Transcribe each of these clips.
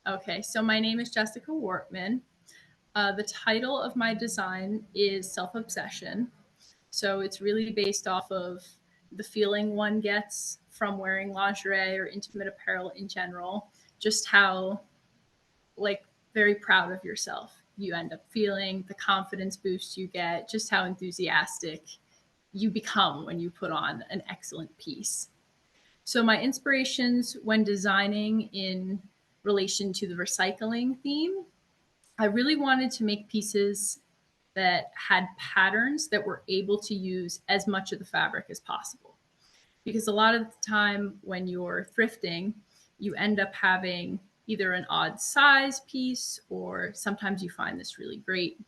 Okay, so my name is Jessica Wartman. The title of my design is Self-Obsession. So it's really based off of the feeling one gets from wearing lingerie or intimate apparel in general, just how, like, very proud of yourself you end up feeling, the confidence boost you get, just how enthusiastic you become when you put on an excellent piece. So my inspirations when designing in relation to the recycling theme, I really wanted to make pieces that had patterns that were able to use as much of the fabric as possible. Because a lot of the time when you're thrifting, you end up having either an odd size piece, or sometimes you find this really great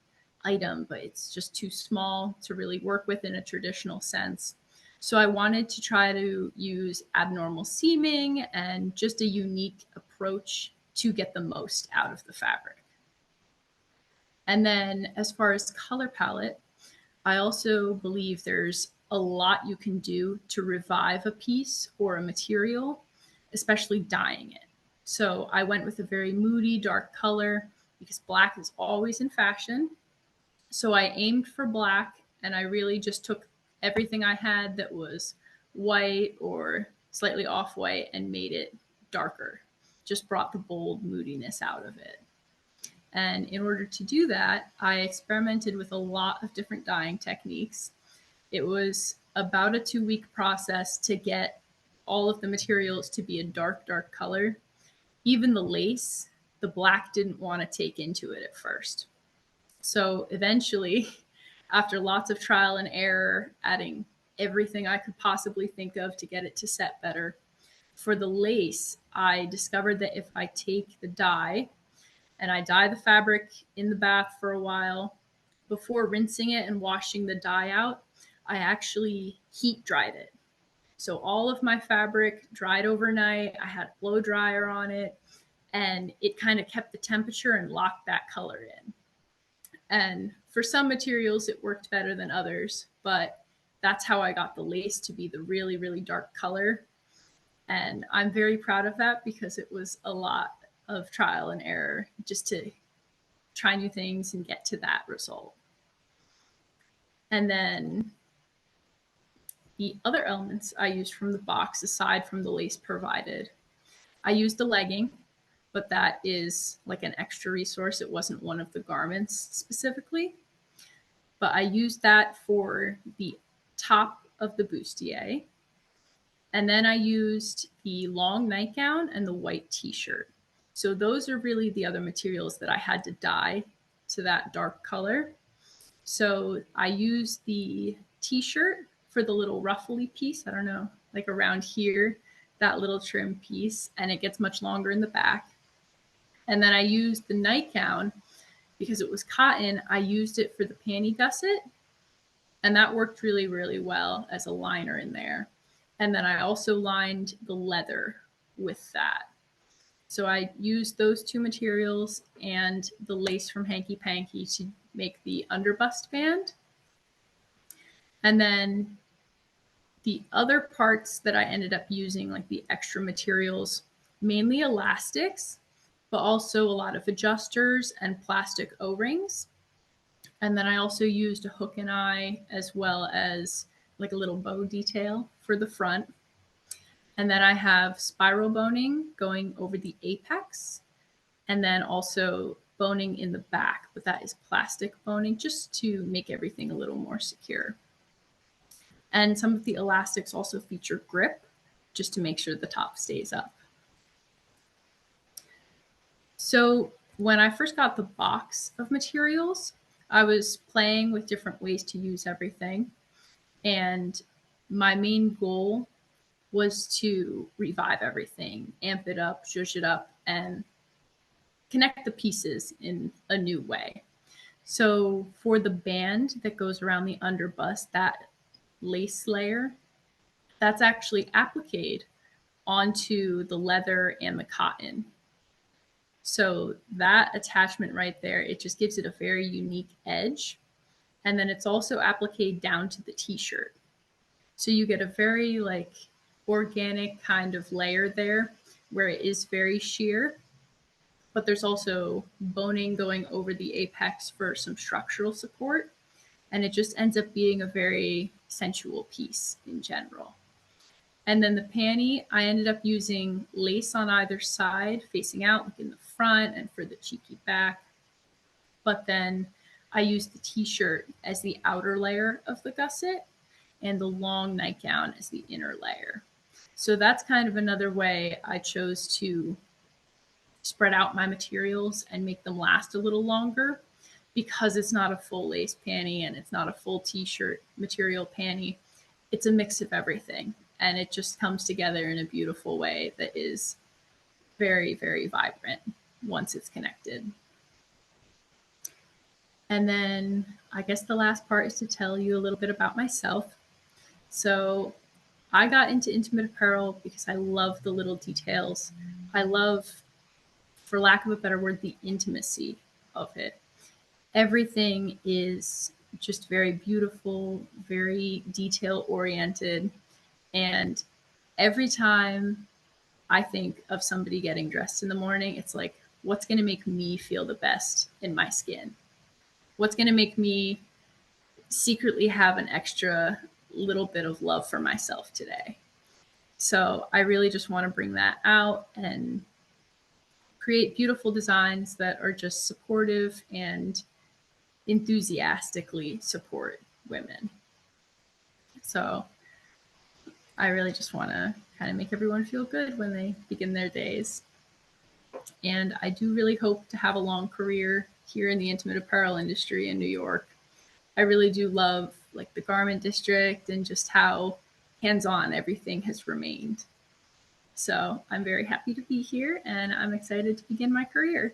item, but it's just too small to really work with in a traditional sense. So I wanted to try to use abnormal seaming and just a unique approach to get the most out of the fabric. And then as far as color palette, I also believe there's a lot you can do to revive a piece or a material, especially dyeing it. So I went with a very moody, dark color because black is always in fashion. So I aimed for black, and I really just took everything I had that was white or slightly off white and made it darker. Just brought the bold moodiness out of it. And in order to do that, I experimented with a lot of different dyeing techniques. It was about a 2-week process to get all of the materials to be a dark, dark color. Even the lace, the black didn't want to take into it at first. So eventually, after lots of trial and error, adding everything I could possibly think of to get it to set better, for the lace, I discovered that if I take the dye and I dye the fabric in the bath for a while, before rinsing it and washing the dye out, I actually heat dried it. So all of my fabric dried overnight. I had a blow dryer on it, and it kind of kept the temperature and locked that color in. And for some materials, it worked better than others, but that's how I got the lace to be the really, really dark color. And I'm very proud of that because it was a lot of trial and error just to try new things and get to that result. And then the other elements I used from the box, aside from the lace provided, I used a legging, but that is like an extra resource. It wasn't one of the garments specifically. But I used that for the top of the bustier. And then I used the long nightgown and the white t-shirt. So those are really the other materials that I had to dye to that dark color. So I used the t-shirt for the little ruffly piece. I don't know, like around here, that little trim piece, and it gets much longer in the back. And then I used the nightgown because it was cotton. I used it for the panty gusset, and that worked really, really well as a liner in there. And then I also lined the leather with that. So I used those two materials and the lace from Hanky Panky to make the underbust band. And then the other parts that I ended up using, like the extra materials, mainly elastics, but also a lot of adjusters and plastic O-rings. And then I also used a hook and eye as well as like a little bow detail for the front. And then I have spiral boning going over the apex, and then also boning in the back, but that is plastic boning just to make everything a little more secure. And some of the elastics also feature grip just to make sure the top stays up. So when I first got the box of materials, I was playing with different ways to use everything. And my main goal was to revive everything, amp it up, zhuzh it up, and connect the pieces in a new way. So for the band that goes around the underbust, that lace layer, that's actually appliqued onto the leather and the cotton. So that attachment right there, it just gives it a very unique edge. And then it's also appliqued down to the t-shirt. So you get a very like organic kind of layer there where it is very sheer, but there's also boning going over the apex for some structural support. And it just ends up being a very sensual piece in general. And then the panty, I ended up using lace on either side, facing out, like in the front and for the cheeky back. But then I used the t-shirt as the outer layer of the gusset and the long nightgown as the inner layer. So that's kind of another way I chose to spread out my materials and make them last a little longer, because it's not a full lace panty and it's not a full t-shirt material panty. It's a mix of everything, and it just comes together in a beautiful way that is very, very vibrant once it's connected. And then I guess the last part is to tell you a little bit about myself. So I got into intimate apparel because I love the little details. I love, for lack of a better word, the intimacy of it. Everything is just very beautiful, very detail oriented. And every time I think of somebody getting dressed in the morning, it's like, what's going to make me feel the best in my skin? What's going to make me secretly have an extra little bit of love for myself today? So I really just want to bring that out and create beautiful designs that are just supportive and enthusiastically support women. So I really just want to kind of make everyone feel good when they begin their days. And I do really hope to have a long career here in the intimate apparel industry in New York. I really do love like the garment district and just how hands-on everything has remained. So I'm very happy to be here, and I'm excited to begin my career.